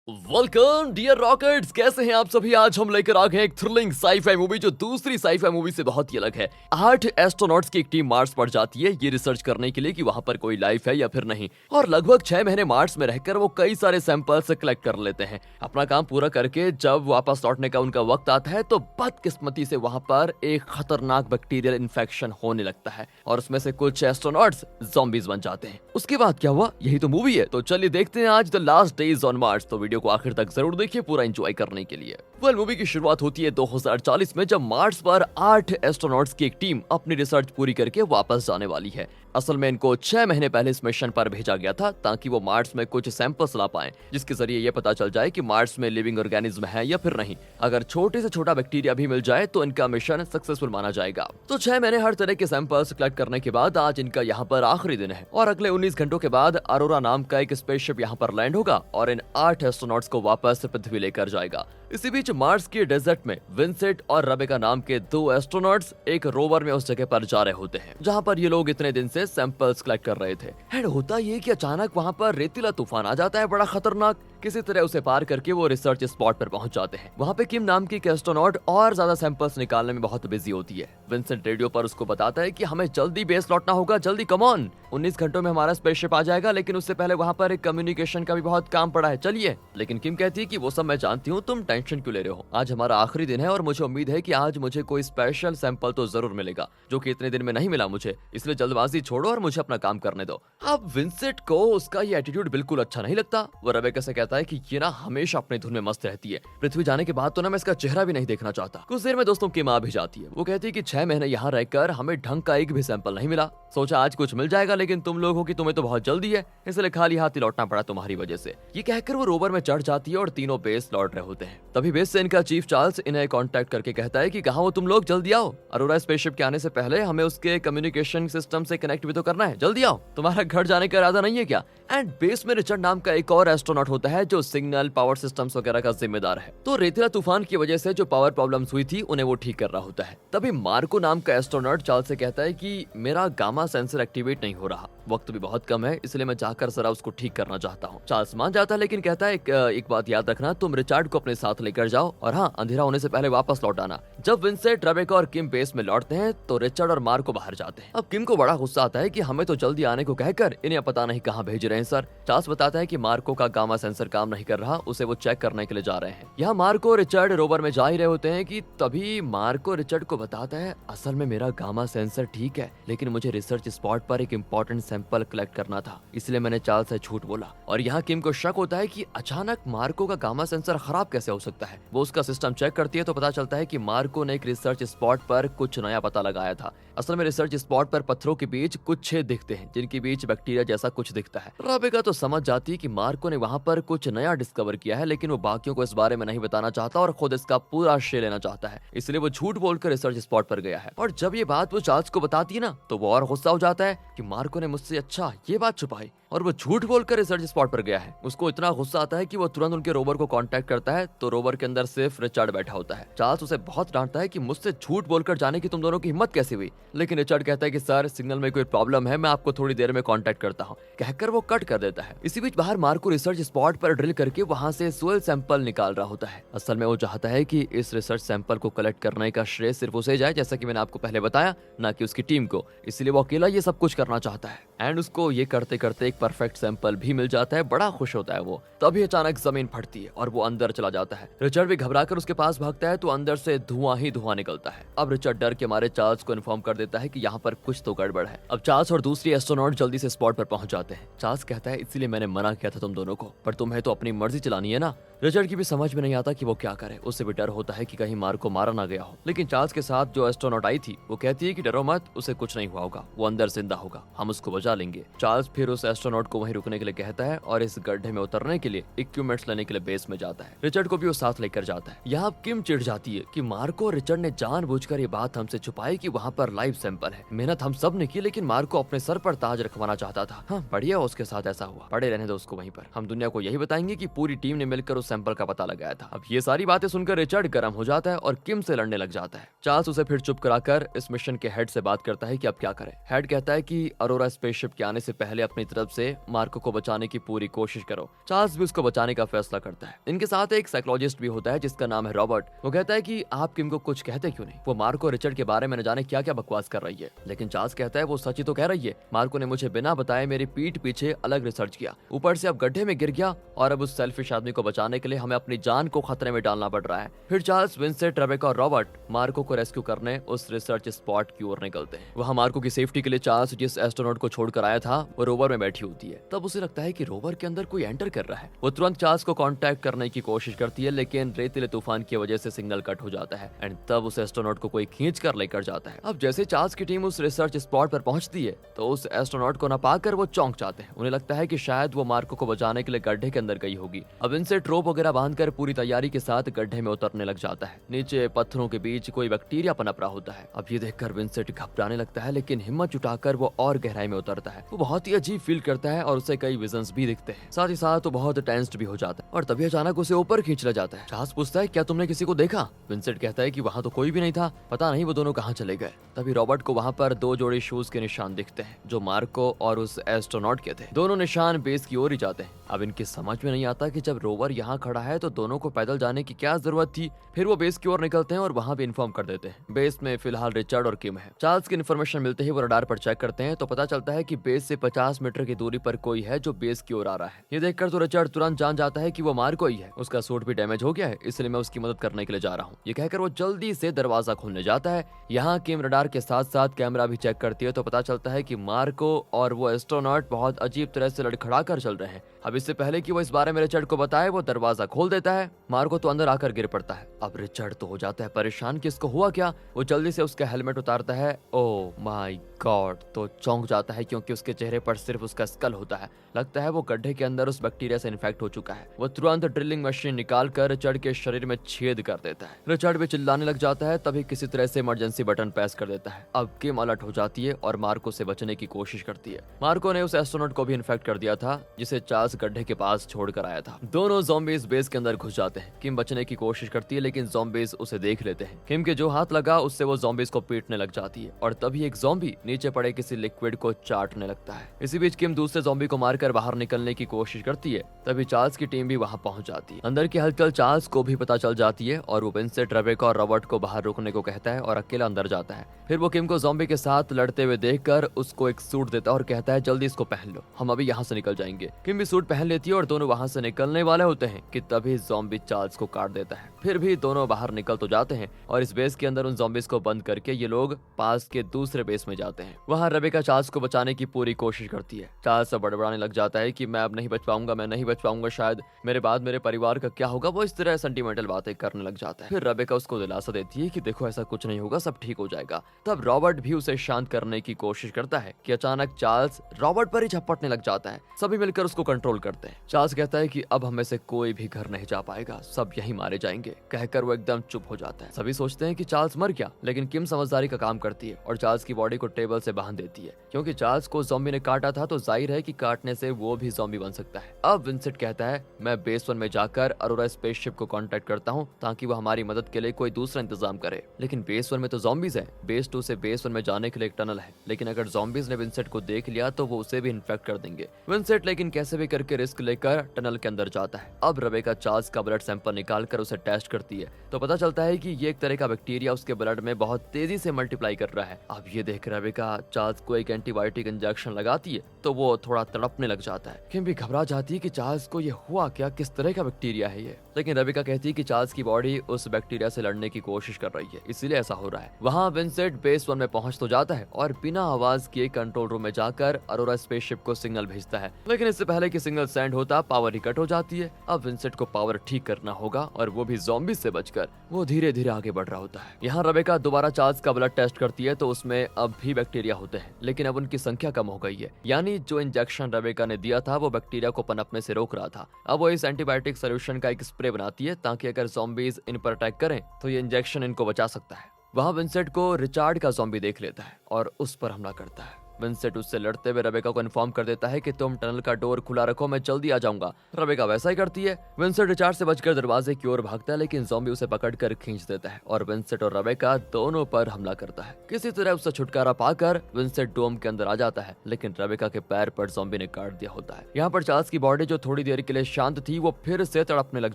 Welcome dear rockets, कैसे हैं आप सभी। आज हम लेकर आ गए एक थ्रिलिंग साई-फाई मूवी जो दूसरी साई-फाई मूवी से बहुत ही अलग है। 8 एस्ट्रोनॉट्स की एक टीम मार्स पर जाती है ये रिसर्च करने के लिए कि वहां पर कोई लाइफ है या फिर नहीं, और लगभग 6 महीने मार्स में रहकर वो कई सारे सैंपल्स कलेक्ट कर लेते हैं। अपना काम पूरा करके जब वापस लौटने का उनका वक्त आता है तो बदकिस्मती से वहां पर एक खतरनाक बैक्टीरियल इन्फेक्शन होने लगता है और उसमें से कुछ एस्ट्रोनॉट्स ज़ॉम्बीज बन जाते हैं। उसके बाद क्या हुआ, यही तो मूवी है। तो चलिए देखते हैं आज the last days on Mars. तो वीडियो को आखिर तक जरूर देखिए पूरा एंजॉय करने के लिए। मूवी की शुरुआत होती है 2040 में, जब मार्स पर 8 एस्ट्रोनॉट्स की एक टीम अपनी रिसर्च पूरी करके वापस जाने वाली है। असल में इनको 6 महीने पहले इस मिशन पर भेजा गया था ताकि वो मार्स में कुछ सैंपल्स ला पाएं, जिसके जरिए ये पता चल जाए कि मार्स में लिविंग ऑर्गेनिज्म है या फिर नहीं। अगर छोटे से छोटा बैक्टीरिया भी मिल जाए तो इनका मिशन सक्सेसफुल माना जाएगा। तो 6 महीने हर तरह के सैंपल्स कलेक्ट करने के बाद आज इनका यहाँ पर आखिरी दिन है और अगले 19 घंटों के बाद अरोरा नाम का एक स्पेसशिप यहाँ पर लैंड होगा और इन 8 एस्ट्रोनॉट्स को वापस पृथ्वी लेकर जाएगा। इसी बीच मार्स के डेजर्ट में विंसेंट और रेबेका नाम के 2 एस्ट्रोनॉट्स एक रोवर में उस जगह पर जा रहे होते हैं जहां पर ये लोग इतने दिन से सैंपल्स कलेक्ट कर रहे थे। एंड होता ये कि अचानक वहां पर रेतीला तूफान आ जाता है, बड़ा खतरनाक। किसी तरह उसे पार करके वो रिसर्च स्पॉट पर पहुंच जाते हैं। वहां पे किम नाम की एक एस्ट्रोनॉट और ज्यादा सैंपल्स निकालने में बहुत बिजी होती है। विंसेंट रेडियो पर उसको बताता है कि हमें जल्दी बेस लौटना होगा, जल्दी कम ऑन, 19 घंटों में हमारा स्पेसशिप आ जाएगा, लेकिन उससे पहले वहां पर एक कम्युनिकेशन का भी बहुत काम पड़ा है, चलिए। लेकिन किम कहती है कि वो सब मैं जानती हूँ, तुम टेंशन क्यों ले रहे हो। आज हमारा आखिरी दिन है और मुझे उम्मीद है कि आज मुझे कोई स्पेशल सैंपल तो जरूर मिलेगा, जो कि इतने दिन में नहीं मिला मुझे, इसलिए जल्दबाजी छोड़ो और मुझे अपना काम करने दो। अब विंसेंट को उसका ये एटीट्यूड बिल्कुल अच्छा नहीं लगता। वो रेबेका से कहता है कि ये ना हमेशा अपने धुन में मस्त रहती है, पृथ्वी जाने के बाद तो ना मैं इसका चेहरा भी नहीं देखना चाहता। कुछ देर में दोस्तों किम आ भी जाती है। वो कहती है कि 6 महीने यहाँ रहकर हमें ढंग का एक भी सैंपल नहीं मिला, सोचा आज कुछ मिल जाएगा, लेकिन तुम लोग हो कि तुम्हें तो बहुत जल्दी है, इसलिए खाली हाथ ही लौटना पड़ा तुम्हारी वजह से। ये कहकर वो रोवर में चढ़ जाती है और तीनों बेस लौट रहे होते हैं। तभी बेस से इनका चीफ चार्ल्स इन्हें कांटेक्ट करके कहता है कि कहाँ हो तुम लोग, जल्दी आओ। अरोरा स्पेसशिप के आने से पहले हमें उसके कम्युनिकेशन सिस्टम से कनेक्ट भी तो करना है, जल्दी आओ, तुम्हारा घर जाने का इरादा नहीं है क्या। एंड बेस में रिचर्ड नाम का एक और एस्ट्रोनॉट होता है जो सिग्नल पावर सिस्टम्स वगैरह का जिम्मेदार है। तो रेतीला तूफान की वजह से जो पावर प्रॉब्लम्स हुई थी उन्हें वो ठीक कर रहा होता है। तभी मार्को नाम का एस्ट्रोनॉट चार्ल्स से कहता है कि मेरा गामा सेंसर एक्टिवेट नहीं हो रहा, वक्त भी बहुत कम है, इसलिए मैं जाकर जरा उसको ठीक करना चाहता हूँ। चार्ल्स मान जाता है, लेकिन कहता है एक बात याद रखना, तुम रिचर्ड को अपने साथ लेकर जाओ और हाँ, अंधेरा होने से पहले वापस लौट आना। जब विंसेंट, रेबेका और किम बेस में लौटते हैं तो रिचर्ड और मार्को बाहर जाते हैं। अब किम को बड़ा गुस्सा आता है कि हमें तो जल्दी आने को कहकर इन्हें पता नहीं कहाँ भेज रहे हैं सर। चार्ल्स बताता है कि मार्को का गामा सेंसर काम नहीं कर रहा, उसे वो चेक करने के लिए जा रहे हैं। यहाँ मार्को और रिचर्ड रोवर में जा ही रहे होते हैं कि तभी मार्को रिचर्ड को बताता है, असल में मेरा गामा सेंसर ठीक है, लेकिन मुझे रिसर्च स्पॉट पर एक इम्पोर्टेंट सैंपल कलेक्ट करना था, इसलिए मैंने चार्ल्स से झूठ बोला। और यहाँ किम को शक होता है कि अचानक मार्को का गामा सेंसर खराब कैसे हो सकता है। वो उसका सिस्टम चेक करती है तो पता चलता है कि मार्को ने एक रिसर्च स्पॉट पर कुछ नया पता लगाया था। असल में रिसर्च स्पॉट पर पत्थरों के बीच कुछ छेद दिखते हैं जिनके बीच बैक्टीरिया जैसा कुछ दिखता है। रेबेका तो समझ जाती है कि मार्को ने वहां पर कुछ नया डिस्कवर किया है, लेकिन वो बाकियों को इस बारे में नहीं बताना चाहता और खुद इसका पूरा श्रेय लेना चाहता है, इसलिए वो झूठ बोलकर रिसर्च स्पॉट पर गया है। और जब ये बात वो चार्ल्स को बताती है ना, तो वो और गुस्सा हो जाता है कि मार्को ने मुझसे अच्छा ये बात छुपाई और वो झूठ बोलकर रिसर्च स्पॉट पर गया है। उसको इतना गुस्सा आता है कि वो तुरंत उनके रोवर को कांटेक्ट करता है, तो रोवर के अंदर सिर्फ रिचर्ड बैठा होता है। चार्ल्स उसे बहुत डांटता है कि मुझसे झूठ बोलकर जाने की तुम दोनों की हिम्मत कैसे हुई, लेकिन रिचर्ड कहता है कि सर सिग्नल में कोई प्रॉब्लम है, मैं आपको थोड़ी देर में कांटेक्ट करता हूँ, कहकर वो कट कर देता है। इसी बीच बाहर मार्को रिसर्च स्पॉट पर ड्रिल करके वहां से सोयल सैंपल निकाल रहा होता है। असल में वो चाहता है कि इस रिसर्च सैंपल को कलेक्ट करने का श्रेय सिर्फ उसे जाए, जैसा कि मैंने आपको पहले बताया, ना कि उसकी टीम को, इसलिए वो अकेला ये सब कुछ करना चाहता है। एंड उसको ये करते करते एक परफेक्ट सैंपल भी मिल जाता है, बड़ा खुश होता है वो। तभी अचानक जमीन फटती है और वो अंदर चला जाता है। रिचर्ड भी घबराकर उसके पास भागता है तो अंदर से धुआं ही धुआं निकलता है। अब रिचर्ड डर के मारे चार्ल्स को इन्फॉर्म कर देता है कि यहाँ पर कुछ तो गड़बड़ है। अब चार्ल्स और दूसरी एस्ट्रोनॉट जल्दी से स्पॉट पर पहुंच जाते हैं। चार्ल्स कहता है, इसीलिए मैंने मना किया था तुम दोनों को, पर तुम्हें तो अपनी मर्जी चलानी है ना। रिचर्ड की भी समझ में नहीं आता कि वो क्या करे, उससे भी डर होता है कि कहीं मार्को मारा ना गया हो। लेकिन चार्ल्स के साथ जो एस्ट्रोनॉट आई थी वो कहती है कि डरो मत, उसे कुछ नहीं हुआ होगा, वो अंदर जिंदा होगा, हम उसको बचा लेंगे। चार्ल्स फिर उस एस्ट्रोनॉट को वहीं रुकने के लिए कहता है और इस गड्ढे में उतरने के लिए इक्विपमेंट्स लेने के लिए बेस में जाता है। रिचर्ड को भी वो साथ लेकर जाता है। यहाँ किम चिढ़ जाती है कि मार्को और रिचर्ड ने जानबूझकर ये बात हमसे छुपाई कि वहाँ पर लाइव सैंपल है। मेहनत हम सब ने की, लेकिन मार्को अपने सर पर ताज रखवाना चाहता था। हाँ बढ़िया, उसके साथ ऐसा हुआ, पड़े रहने दो उसको वहीं पर, हम दुनिया को यही बताएंगे कि पूरी टीम ने मिलकर उस सैंपल का पता लगाया था। अब ये सारी बातें सुनकर रिचर्ड गर्म हो जाता है और किम से लड़ने लग जाता है। चार्ल्स उसे फिर चुप कराकर इस मिशन के हेड से बात करता है कि अब क्या करें। हेड कहता है कि अरोरा स्पेसशिप के आने से पहले अपनी तरफ से मार्को को बचाने की पूरी कोशिश करो। चार्ल्स भी उसको बचाने का फैसला करता है। इनके साथ एक साइकोलॉजिस्ट भी होता है जिसका नाम है रॉबर्ट। वो कहता है कि आप किम को कुछ कहते क्यों नहीं, वो मार्को और रिचर्ड के बारे में न जाने क्या क्या बकवास कर रही है। लेकिन चार्ल्स कहता है वो सच ही तो कह रही है, मार्को ने मुझे बिना बताए मेरी पीठ पीछे अलग रिसर्च किया, ऊपर से अब गड्ढे में गिर गया और अब उस सेल्फिश आदमी को बचाने के लिए हमें अपनी जान को खतरे में डालना पड़ रहा है। फिर चार्ल्स, विंसेंट, रेबेका और रॉबर्ट मार्को को रेस्क्यू करने उस रिसर्च स्पॉट की ओर निकलते हैं। वहाँ मार्को की सेफ्टी के लिए चार्ल्स जिस एस्ट्रोनॉट को छोड़कर आया था वो रोवर में बैठी होती है। तब उसे लगता है कि रोवर के अंदर कोई एंटर कर रहा है। वो तुरंत चार्ल्स को कांटेक्ट करने की कोशिश करती है, लेकिन रेतीले तूफान की वजह से सिग्नल कट हो जाता है एंड तब उस एस्ट्रोनॉट को कोई खींच कर लेकर जाता है। अब जैसे चार्ल्स की टीम उस रिसर्च स्पॉट पर पहुंचती है तो उस एस्ट्रोनॉट को न पाकर वो चौंक जाते हैं। उन्हें लगता है कि शायद वो मार्को को बचाने के लिए गड्ढे के अंदर गई होगी। अब इनसे ट्रोप वगैरह बांधकर पूरी तैयारी के साथ गड्ढे में उतरने लग जाता है। नीचे पत्थरों के बीच कोई बैक्टीरिया पनप रहा होता है। अब ये देखकर विंसेंट घबराने लगता है, लेकिन हिम्मत जुटाकर वो और गहराई में उतरता है। वो बहुत ही अजीब फील करता है और उसे कई विजन्स भी दिखते हैं। साथ ही साथ वो बहुत टेंस्ड भी हो जाता है और तभी अचानक उसे ऊपर खींच लिया जाता है। चार्ल्स पूछता है क्या तुमने किसी को देखा? विंसेंट कहता है कि वहाँ तो कोई भी नहीं था, पता नहीं वो दोनों कहाँ चले गए। तभी रॉबर्ट को वहाँ पर 2 जोड़ी शूज के निशान दिखते हैं जो मार्को और उस एस्ट्रोनॉट के थे। दोनों निशान बेस की ओर ही जाते हैं। अब इनकी समझ में नहीं आता कि जब रोवर यहाँ खड़ा है तो दोनों को पैदल जाने की क्या जरूरत थी। फिर वो बेस की ओर निकलते हैं और वहाँ भी इन्फॉर्म कर देते हैं। बेस में फिलहाल रिचर्ड और किम है। चार्ल्स की इन्फॉर्मेशन मिलते ही वो रडार पर चेक करते हैं तो पता चलता है कि बेस से 50 मीटर की दूरी पर कोई है जो बेस की ओर आ रहा है। ये देखकर तो रिचर्ड तुरंत जान जाता है कि वो मार्को ही है। उसका सूट भी डैमेज हो गया है, इसलिए मैं उसकी मदद करने के लिए जा रहा हूँ। ये कहकर वो जल्दी से दरवाजा खोलने जाता है। यहाँ किम रडार के साथ साथ कैमरा भी चेक करती है तो पता चलता है कि मार्को और वो एस्ट्रोनॉट बहुत अजीब तरह से लड़खड़ा कर चल रहे हैं। अब इससे पहले कि वो इस बारे में रिचर्ड को बताए वो दरवाजा खोल देता है। मार्को तो अंदर आकर गिर पड़ता है। अब रिचर्ड तो हो जाता है परेशान कि इसको हुआ क्या। वो जल्दी से उसका हेलमेट उतारता है। ओ माय गॉड, तो चौंक जाता है क्योंकि उसके चेहरे पर सिर्फ उसका स्कल होता है। लगता है वो गड्ढे के अंदर उस बैक्टीरिया से इन्फेक्ट हो चुका है। वो तुरंत ड्रिलिंग मशीन निकाल कर रिचर्ड के शरीर में छेद कर देता है। रिचर्ड भी चिल्लाने लग जाता है, तभी किसी तरह से इमरजेंसी बटन प्रेस कर देता है। अब किम अलर्ट हो जाती है और मार्को से बचने की कोशिश करती है। मार्को ने उस एस्ट्रोनॉट को भी इन्फेक्ट कर दिया था जिसे चार्ल्स गड्ढे के पास छोड़कर आया था। दोनों ज़ॉम्बीज बेस के अंदर घुस जाते हैं। किम बचने की कोशिश करती है लेकिन ज़ॉम्बीज उसे देख लेते हैं। किम के जो हाथ लगा उससे वो ज़ॉम्बीज को पीटने लग जाती है और तभी एक ज़ॉम्बी नीचे पड़े किसी लिक्विड को चाटने लगता है। इसी बीच किम दूसरे ज़ॉम्बी को मारकर बाहर निकलने की कोशिश करती है। तभी चार्ल्स की टीम भी वहां पहुंच जाती है। अंदर की हलचल चार्ल्स को भी पता चल जाती है और वो विंसेंट, रेबेका और रॉबर्ट को बाहर रुकने को कहता है और अकेला अंदर जाता है। फिर वो किम को ज़ॉम्बी के साथ लड़ते हुए देखकर उसको एक सूट देता है और कहता है जल्दी इसको पहन लो, हम अभी यहाँ से निकल जाएंगे। किम भी सूट पहन लेती है और दोनों वहां से निकलने वाले होते हैं कि तभी ज़ॉम्बी चार्ल्स को काट देता है। फिर भी दोनों बाहर निकल तो जाते हैं और इस बेस के अंदर उन ज़ॉम्बीज को बंद करके ये लोग पास के दूसरे बेस में जाते हैं। वहाँ रेबेका चार्ल्स को बचाने की पूरी कोशिश करती है। चार्ल्स बड़बड़ाने लग जाता है कि मैं अब नहीं बच पाऊंगा, मैं नहीं बच पाऊंगा, शायद मेरे बाद मेरे परिवार का क्या होगा। वो इस तरह सेंटिमेंटल बातें करने लग जाता है। फिर रेबेका उसको दिलासा देती है कि देखो ऐसा कुछ नहीं होगा, सब ठीक हो जाएगा। तब रॉबर्ट भी उसे शांत करने की कोशिश करता है कि अचानक चार्ल्स रॉबर्ट पर ही झपटने लग जाता है। सभी मिलकर उसको कंट्रोल करते हैं। चार्ल्स कहता है कि अब हमें से कोई भी घर नहीं जा पाएगा, सब यहीं मारे जाएंगे। कहकर वो एकदम चुप हो जाता है। सभी सोचते हैं कि चार्ल्स मर गया, लेकिन किम समझदारी का काम करती है और चार्ल्स की बॉडी को टेबल से बांध देती है। क्योंकि चार्ल्स को ज़ॉम्बी ने काटा था तो जाहिर है कि काटने से वो भी ज़ॉम्बी बन सकता है। अब विंसेंट कहता है मैं बेस 1 में जाकर अरोरा स्पेसशिप को कांटेक्ट करता हूँ ताकि वो हमारी मदद के लिए कोई दूसरा इंतजाम करे। लेकिन बेस 1 में तो ज़ॉम्बीज है, बेस 2 से बेस 1 में जाने के लिए एक टनल है, लेकिन अगर ज़ॉम्बीज ने विंसेंट को देख लिया तो वो उसे भी इन्फेक्ट कर देंगे। विंसेंट लेकिन कैसे भी करके रिस्क लेकर टनल के अंदर जाता है। अब रेबेका चार्ल्स का ब्लड सैंपल निकालकर उसे टेस्ट करती है तो पता चलता है कि ये एक तरह का बैक्टीरिया उसके ब्लड में बहुत तेजी से मल्टीप्लाई कर रहा है। अब ये देख रेबेका चार्ल्स को एक एंटीबायोटिक इंजेक्शन लगाती है तो वो थोड़ा तड़पने लग जाता है। किम भी घबरा जाती है कि चार्ल्स को ये हुआ क्या, किस तरह का बैक्टीरिया है ये। लेकिन रेबेका कहती है कि चार्ल्स की बॉडी उस बैक्टीरिया से लड़ने की कोशिश कर रही है, इसीलिए ऐसा हो रहा है। वहाँ विंसेंट बेस 1 में पहुंच तो जाता है और बिना आवाज किए कंट्रोल रूम में जाकर अरोरा स्पेसशिप को सिग्नल भेजता है। लेकिन इससे पहले कि सिग्नल सेंड होता पावर ही कट हो जाती है। अब विंसेंट को पावर ठीक करना होगा और वो भी ज़ॉम्बी से बचकर वो धीरे धीरे आगे बढ़ रहा होता है। यहाँ रेबेका दोबारा चार्ल्स का ब्लड टेस्ट करती है तो उसमें अब भी बैक्टीरिया होते हैं, लेकिन अब उनकी संख्या कम हो गई है। यानी जो इंजेक्शन रेबेका ने दिया था वो बैक्टीरिया को पनपने से रोक रहा था। अब वो इस एंटीबायोटिक सोल्यूशन का एक स्प्रे बनाती है ताकि अगर ज़ॉम्बीज इन पर अटैक करें तो ये इंजेक्शन इनको बचा सकता है। वहाँ विंसेंट को रिचार्ड का ज़ॉम्बी देख लेता है और उस पर हमला करता है। विंसेंट उससे लड़ते हुए रेबेका को इन्फॉर्म कर देता है कि तुम टनल का डोर खुला रखो, मैं जल्दी आ जाऊंगा। रेबेका वैसा ही करती है। विंसेंट रिचार्ड से बचकर दरवाजे की ओर भागता है, लेकिन ज़ॉम्बी उसे पकड़कर खींच देता है और विंसेंट और रेबेका दोनों पर हमला करता है। किसी तरह उससे छुटकारा पाकर विंसेंट डोम के अंदर आ जाता है, लेकिन रेबेका के पैर पर ज़ॉम्बी ने काट दिया होता है। यहाँ पर चार्ल्स की बॉडी जो थोड़ी देर के लिए शांत थी वो फिर से तड़पने लग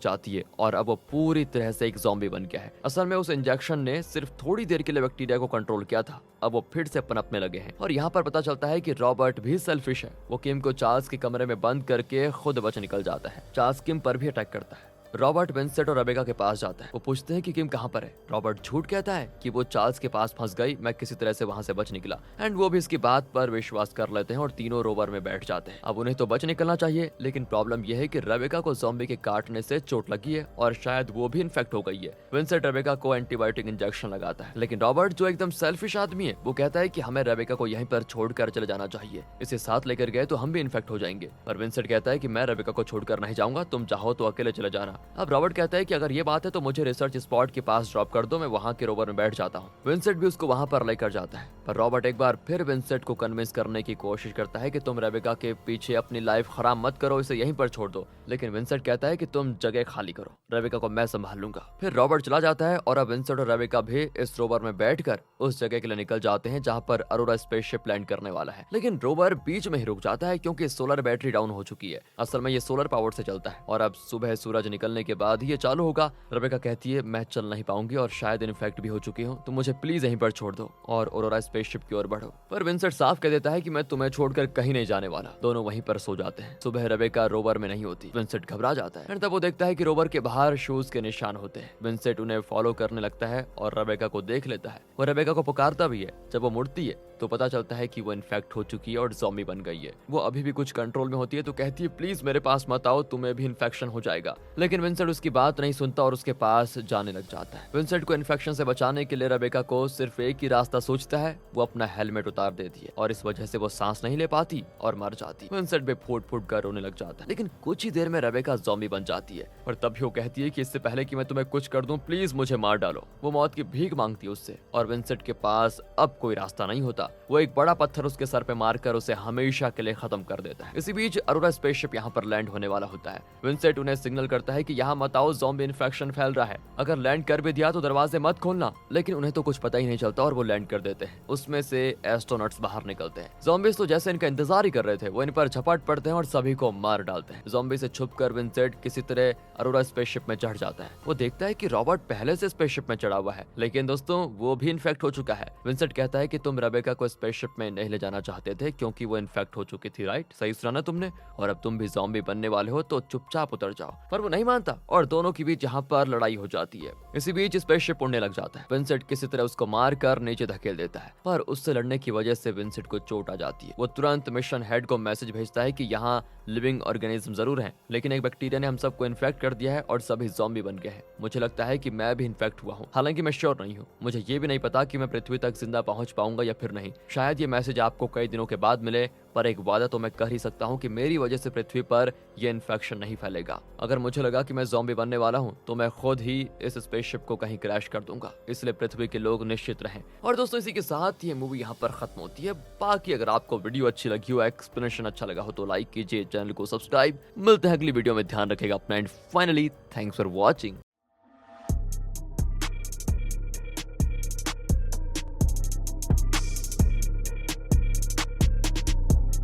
जाती है और अब वो पूरी तरह से एक ज़ॉम्बी बन गया है। असल में उस इंजेक्शन ने सिर्फ थोड़ी देर के लिए बैक्टीरिया को कंट्रोल किया था, अब वो फिर से पनपने लगे हैं। और यहाँ पर पता चलता है कि रॉबर्ट भी सेल्फिश है। वो किम को चार्ल्स के कमरे में बंद करके खुद बच निकल जाता है। चार्ल्स किम पर भी अटैक करता है। रॉबर्ट विंसेंट और रेबेका के पास जाता है। वो पूछते हैं कि किम कहाँ पर है। रॉबर्ट झूठ कहता है कि वो चार्ल्स के पास फंस गई, मैं किसी तरह से वहां से बच निकला। एंड वो भी इसकी बात पर विश्वास कर लेते हैं और तीनों रोवर में बैठ जाते हैं। अब उन्हें तो बच निकलना चाहिए, लेकिन प्रॉब्लम यह है कि रेबेका को ज़ॉम्बी के काटने से चोट लगी है और शायद वो भी इन्फेक्ट हो गई है। विंसेंट रेबेका को एंटीबायोटिक इंजेक्शन लगाता है, लेकिन रॉबर्ट जो एकदम सेल्फिश आदमी है वो कहता है कि हमें रेबेका को यहीं पर छोड़कर चले जाना चाहिए, इसे साथ लेकर गए तो हम भी इन्फेक्ट हो जाएंगे। पर विंसेंट कहता है कि मैं रेबेका को छोड़कर नहीं जाऊंगा, तुम चाहो तो अकेले चले जाना। अब रॉबर्ट कहता है कि अगर ये बात है तो मुझे रिसर्च स्पॉट के पास ड्रॉप कर दो, मैं वहाँ के रोवर में बैठ जाता हूँ। विंसेंट भी उसको वहाँ पर लेकर जाता है, पर रॉबर्ट एक बार फिर विंसेंट को कन्विंस करने की कोशिश करता है कि तुम रेबेका के पीछे अपनी लाइफ खराब मत करो, इसे यहीं पर छोड़ दो। लेकिन विंसेंट कहता है कि तुम जगह खाली करो, रेबेका को मैं संभाल लूंगा। फिर रॉबर्ट चला जाता है और अब विंसेंट और रेबेका भी इस रोवर में बैठकर उस जगह के लिए निकल जाते हैं जहाँ पर अरोरा स्पेसशिप लैंड करने वाला है। लेकिन रोवर बीच में ही रुक जाता है क्योंकि सोलर बैटरी डाउन हो चुकी है। असल में ये सोलर पावर से चलता है और अब सुबह सूरज निकलने के बाद ही ये चालू होगा। रेबेका कहती है मैं चल नहीं पाऊंगी और शायद इन्फेक्ट भी हो चुकी हूँ, तो मुझे प्लीज यहीं पर छोड़ दो और अरोरा स्पेसशिप की ओर बढ़ो। पर विंसेंट साफ कह देता है कि मैं तुम्हें छोड़कर कहीं नहीं जाने वाला। दोनों वहीं पर सो जाते हैं। सुबह रेबेका रोवर में नहीं होती। विंसेंट घबरा जाता है। तब वो देखता है कि रोवर के बाहर शूज के निशान होते हैं। विंसेंट उन्हें फॉलो करने लगता है और रेबेका को देख लेता है। वो रेबेका को पुकारता भी है। जब वो मुड़ती है तो पता चलता है कि वो इन्फेक्ट हो चुकी है और ज़ॉम्बी बन गई है। वो अभी भी कुछ कंट्रोल में होती है तो कहती है प्लीज मेरे पास मत आओ, तुम्हें भी इन्फेक्शन हो जाएगा। लेकिन विंसेंट उसकी बात नहीं सुनता और उसके पास जाने लग जाता है। विंसेंट को इन्फेक्शन से बचाने के लिए रेबेका को सिर्फ एक ही रास्ता सोचता है, वो अपना हेलमेट उतार देती है और इस वजह से वो सांस नहीं ले पाती और मर जाती। विंसेंट भी फूट फूट कर रोने लग जाता है। लेकिन कुछ ही देर में रेबेका ज़ॉम्बी बन जाती है और तभी वो कहती है कि इससे पहले कि मैं तुम्हें कुछ कर दूं प्लीज मुझे मार डालो। वो मौत की भीख मांगती है उससे और विंसेंट के पास अब कोई रास्ता नहीं होता। वो एक बड़ा पत्थर उसके सर पे मारकर उसे हमेशा के लिए खत्म कर देता है। इसी बीच अरोरा स्पेसशिप यहाँ पर लैंड होने वाला होता है। विंसेंट उन्हें सिग्नल करता है कि यहाँ मत आओ, ज़ॉम्बी इन्फेक्शन फैल रहा है, अगर लैंड कर भी दिया तो दरवाजे मत खोलना। लेकिन उन्हें तो कुछ पता ही नहीं चलता और वो लैंड कर देते हैं। उसमें से एस्ट्रोनॉट्स बाहर निकलते हैं। ज़ॉम्बीज तो जैसे इनका इंतजार ही कर रहे थे, वो इन पर झपट पड़ते हैं और सभी को मार डालते हैं। ज़ॉम्बी से छुपकर विंसेंट किसी तरह अरोरा स्पेसशिप में चढ़ जाता है। वो देखता है कि रॉबर्ट पहले से स्पेसशिप में चढ़ा हुआ है, लेकिन दोस्तों वो भी इन्फेक्ट हो चुका है। विंसेंट कहता है कि तुम रेबेका को स्पेसशिप में नहीं ले जाना चाहते थे क्योंकि वो इन्फेक्ट हो चुकी थी, राइट? सही सुना ना तुमने? और अब तुम भी ज़ॉम्बी बनने वाले हो तो चुपचाप उतर जाओ। पर वो नहीं मानता और दोनों के बीच यहाँ पर लड़ाई हो जाती है। इसी बीच स्पेसशिप उड़ने लग जाता है। विंसेंट किसी तरह उसको मार कर नीचे धकेल देता है, पर उससे लड़ने की वजह से विंसेंट को चोट आ जाती है। वो तुरंत मिशन हेड को मैसेज भेजता है कि यहाँ लिविंग ऑर्गेनिज्म जरूर हैं, लेकिन एक बैक्टीरिया ने हम सबको इन्फेक्ट कर दिया है और सभी ज़ॉम्बी बन गए हैं। मुझे लगता है कि मैं भी इन्फेक्ट हुआ हूँ, हालांकि मैं श्योर नहीं हूँ। मुझे ये भी नहीं पता कि मैं पृथ्वी तक जिंदा पहुंच पाऊंगा या फिर नहीं। शायद ये मैसेज आपको कई दिनों के बाद मिले, पर एक वादा तो मैं कर ही सकता हूँ कि मेरी वजह से पृथ्वी पर यह इन्फेक्शन नहीं फैलेगा। अगर मुझे लगा कि मैं ज़ॉम्बी बनने वाला हूँ तो मैं खुद ही इस स्पेसशिप को कहीं क्रैश कर दूंगा, इसलिए पृथ्वी के लोग निश्चित रहें। और दोस्तों इसी के साथ ये मूवी यहाँ पर खत्म होती है। बाकी अगर आपको वीडियो अच्छी लगी हो, एक्सप्लेनेशन अच्छा लगा हो तो लाइक कीजिए, चैनल को सब्सक्राइब। मिलते हैं अगली वीडियो में, ध्यान रखेगा अपना and finally thanks for watching.